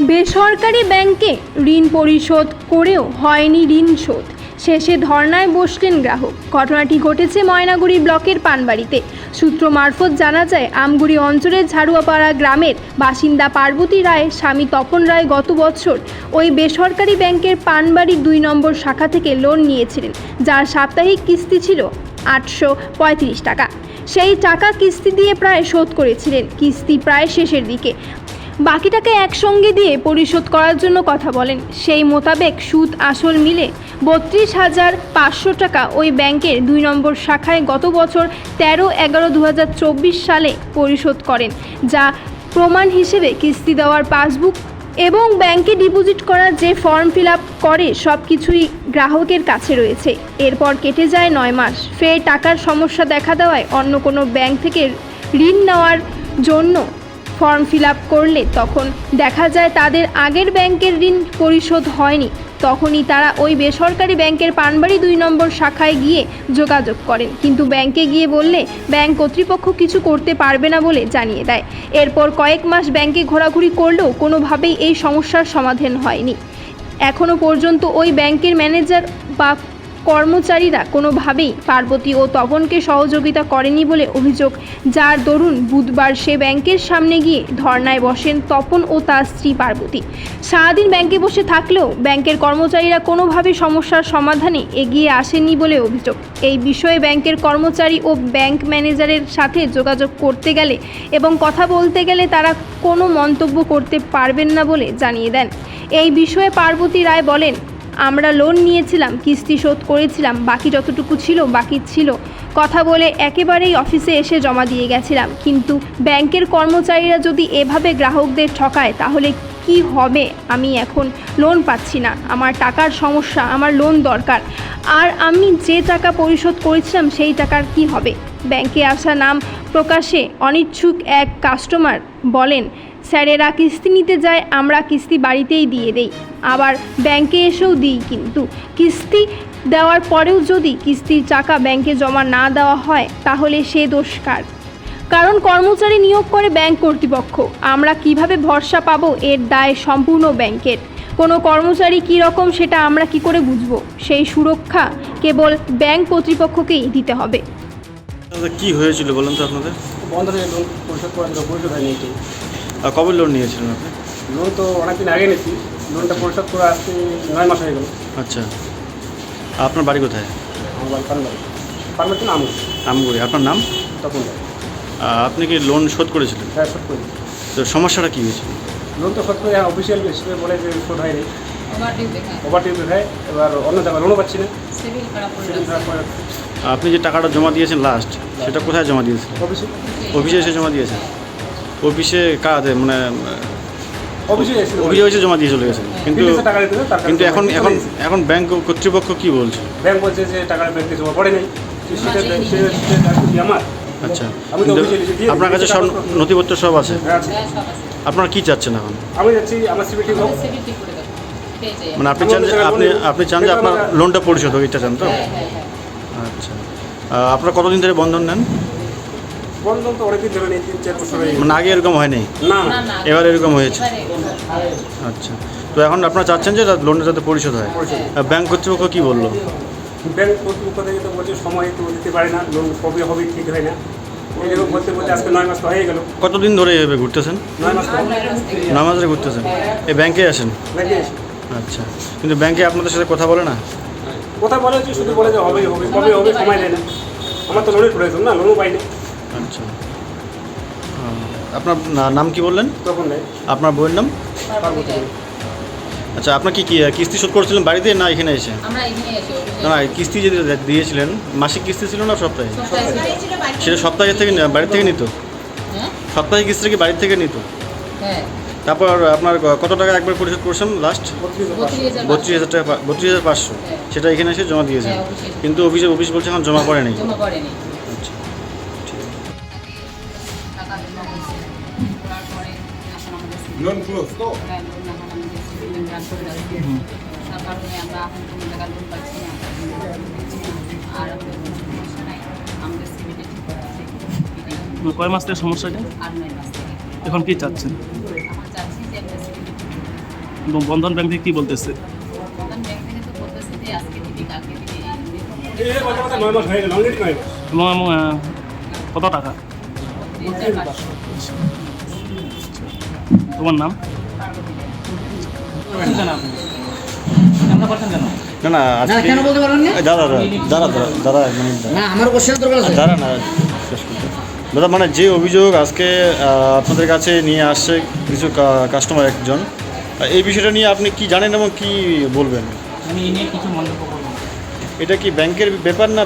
বেসরকারি ব্যাংকে ঋণ পরিশোধ করেও হয়নি ঋণ শোধ, শেষে ধর্নায় বসলেন গ্রাহক। ঘটনাটি ঘটেছে ময়নাগুড়ি ব্লকের পানবাড়িতে। সূত্র মারফত জানা যায়, আমগুড়ি অঞ্চলের ঝাড়ুয়াপাড়া গ্রামের বাসিন্দা পার্বতী রায় স্বামী তপন রায় গত বছর ওই বেসরকারি ব্যাংকের পানবাড়ি 2 নম্বর শাখা থেকে লোন নিয়েছিলেন, যার সাপ্তাহিক কিস্তি ছিল 835 টাকা। সেই টাকা কিস্তি দিয়ে প্রায় শোধ করেছিলেন। কিস্তি প্রায় শেষের দিকে, বাকি টাকা একসঙ্গে দিয়ে পরিশোধ করার জন্য কথা বলেন। সেই মোতাবেক সুদ আসল মিলে 32,500 টাকা ওই ব্যাংকের 2 নম্বর শাখায় গত বছর 13/11/2024 সালে পরিশোধ করেন, যা প্রমাণ হিসেবে কিস্তি দেওয়ার পাসবুক এবং ব্যাংকে ডিপোজিট করার যে ফর্ম ফিল আপ করে সব কিছুই গ্রাহকের কাছে রয়েছে। এরপর কেটে যায় 9 মাস। ফের টাকার সমস্যা দেখা দেওয়ায় অন্য কোনো ব্যাংক থেকে ঋণ নেওয়ার জন্য ফর্ম ফিল আপ করলে তখন দেখা যায় তাদের আগের ব্যাংকের ঋণ পরিশোধ হয়নি। তখনই তারা ওই বেসরকারি ব্যাংকের পানবাড়ি 2 নম্বর শাখায় গিয়ে যোগাযোগ করেন, কিন্তু ব্যাংকে গিয়ে বললে ব্যাংক কর্তৃপক্ষ কিছু করতে পারবে না বলে জানিয়ে দেয়। এরপর কয়েক মাস ব্যাংকে ঘোরাঘুরি করলেও কোনোভাবেই এই সমস্যার সমাধান হয়নি। এখনও পর্যন্ত ওই ব্যাংকের ম্যানেজার বা কর্মচারীরা কোনোভাবেই পার্বতী ও তপনকে সহযোগিতা করেনি বলে অভিযোগ, যার দরুন বুধবার সে ব্যাংকের সামনে গিয়ে ধর্নায় বসেন তপন ও তার স্ত্রী পার্বতী। সারাদিন ব্যাংকে বসে থাকলেও ব্যাংকের কর্মচারীরা কোনোভাবে সমস্যার সমাধানে এগিয়ে আসেনি বলে অভিযোগ। এই বিষয়ে ব্যাংকের কর্মচারী ও ব্যাংক ম্যানেজারের সাথে যোগাযোগ করতে গেলে এবং কথা বলতে গেলে তারা কোনো মন্তব্য করতে পারবেন না বলে জানিয়ে দেন। এই বিষয়ে পার্বতী রায় বলেন, আমরা লোন নিয়েছিলাম, কিস্তি শোধ করেছিলাম, বাকি যতটুকু ছিল বাকি ছিল, কথা বলে একেবারেই অফিসে এসে জমা দিয়ে গেছিলাম। কিন্তু ব্যাংকের কর্মচারীরা যদি এভাবে গ্রাহকদের ঠকায় তাহলে কি হবে? আমি এখন লোন পাচ্ছি না, আমার টাকার সমস্যা, আমার লোন দরকার, আর আমি যে টাকা পরিশোধ করেছিলাম সেই টাকার কি হবে? ব্যাংকে আসা নাম প্রকাশে অনিচ্ছুক এক কাস্টমার বলেন, স্যারেরা কিস্তি নিতে যায়, আমরা কিস্তি বাড়িতেই দিয়ে দেই, আবার ব্যাংকে এসেও দিই, কিন্তু কিস্তি দেওয়ার পরেও যদি কিস্তির টাকা ব্যাংকে জমা না দেওয়া হয় তাহলে সে দোষ কার? কারণ কর্মচারী নিয়োগ করে ব্যাংক কর্তৃপক্ষ, আমরা কিভাবে ভরসা পাবো? এর দায় সম্পূর্ণ ব্যাংকের। কোনো কর্মচারী কী রকম সেটা আমরা কি করে বুঝবো? সেই সুরক্ষা কেবল ব্যাংক কর্তৃপক্ষকেই দিতে হবে। কি হয়েছিল বলুন তো আপনাদের? বন্ধনের লোন পরিশোধ করার জন্য পরিশোধ হয়নি। কবে লোন নিয়েছিলেন আপনি? লোন তো অনেকদিন আগে নিয়েছি, লোনটা পরিশোধ করে আসতে 9 মাস হয়ে গেল। আচ্ছা, আপনার বাড়ি কোথায়? আমার বাড়ি পানবাড়ি, পানবাড়ি না আমগুড়ি। আপনার নাম? তখন আপনি কি লোন শোধ করেছিলেন? হ্যাঁ, শোধ করি। তো সমস্যাটা কী হয়েছিল? লোন তো শোধ করে অফিসিয়াল হিসেবে বলে যে শোধ হয়নি, ওভারডিউ দেখায়। এবার অন্য জায়গায় লোনও পাচ্ছি না, সিভিল খারাপ করে। আপনি যে টাকাটা জমা দিয়েছেন লাস্ট, সেটা কোথায় জমা দিয়েছিলেন? অফিসে এসে জমা দিয়েছেন? অফিসে কাজে মানে অফিসে এসে জমা দিয়ে চলে গেছেন, কিন্তু এখন ব্যাংক কর্তৃপক্ষ কি বলছে? ব্যাংক বলছে যে টাকাটা ব্যাংকে জমা পড়ে নেই। আমার আচ্ছা, আপনার কাছে সব নথিপত্র সব আছে? আপনারা কি চাচ্ছেন এখন? আমি যাচ্ছি আমার সিভিল ঠিক হোক, মানে আপনি চান যে আপনি চান যে আপনার লোনটা পরিশোধ হোক, এটা চান তো? আচ্ছা, আপনারা কতদিন ধরে বন্ধন নেন? বন্ধন তো অনেকদিন ধরে নেই, 3-4 বছর। মানে আগে এরকম হয়নি? না, এবার এরকম হয়েছে। আচ্ছা, তো এখন আপনারা চাচ্ছেন যে লোনটা যাতে পরিশোধ হয়। ব্যাংক কর্তৃপক্ষ কী বললো? ব্যাংক কর্তৃপক্ষ থেকে তো বলছে সময় তো দিতে পারে না, লোন কবে হবে ঠিক হয় না। এইরকম বলতে বলতে আজকে 9 মাস তো হয়ে গেল। কতদিন ধরে এভাবে ঘুরতেছেন? 9 মাস। 9 মাস ধরে ঘুরতেছেন? এই ব্যাংকে আসেন? আচ্ছা, কিন্তু ব্যাংকে আপনাদের সাথে কথা বলে না? কথা বলে যে শুধু বলে যে হবে কবে হবে, সময় দেয় না। আমার তো লোনের প্রয়োজন না, লোনও পাই না। আচ্ছা, আপনার নাম কি বললেন? তখন নেই। আপনার বইয়ের নাম? পার্বতী। আচ্ছা, আপনার কি কিস্তি শোধ করেছিলেন বাড়িতে না এখানে এসে? না, কিস্তি যে দিয়েছিলেন মাসিক কিস্তি ছিল না সপ্তাহে? সেটা সপ্তাহের থেকে বাড়ির থেকে নিত? সপ্তাহে কিস্তি কি বাড়ির থেকে নিত? তারপর আপনার কত টাকা একবার পরিশোধ করছেন লাস্ট? 32,000 টাকা, 32,500। সেটা এখানে এসে জমা দিয়েছেন, কিন্তু অফিস বলছে এখন জমা পড়ে নেই। আচ্ছা, লোন ক্লোজ তো কয় মাস থেকে সমস্যা যায়? এখন কি চাচ্ছেন? এবং বন্ধন ব্যাংক থেকে কী বলতেছে? বন্ধন ব্যাংক থেকে তো বলতেছে যে আজকে দিবি কালকে দিবি এই কথা কথা 9 মাস হয়ে গেল, অলরেডি 9 মাস। এবং কত টাকা? 3-4-500 তোমার নাম? না না আজকে কেন বলতে পারবেন না? দাদা দাদা দাদা দাদা এক মিনিট দাঁড়া। না আমার কোশ্চেন দরকার আছে। দাঁড়া না শেষ করতে। দাদা মানে যে অভিযোগ আজকে আপনাদের কাছে নিয়ে আসছে কিছু কাস্টমার একজন, এই বিষয়টা নিয়ে আপনি কি জানেন এবং কি বলবেন? আমি এই নিয়ে কিছু মন্তব্য করবো না। এটা কি ব্যাংকের ব্যাপার না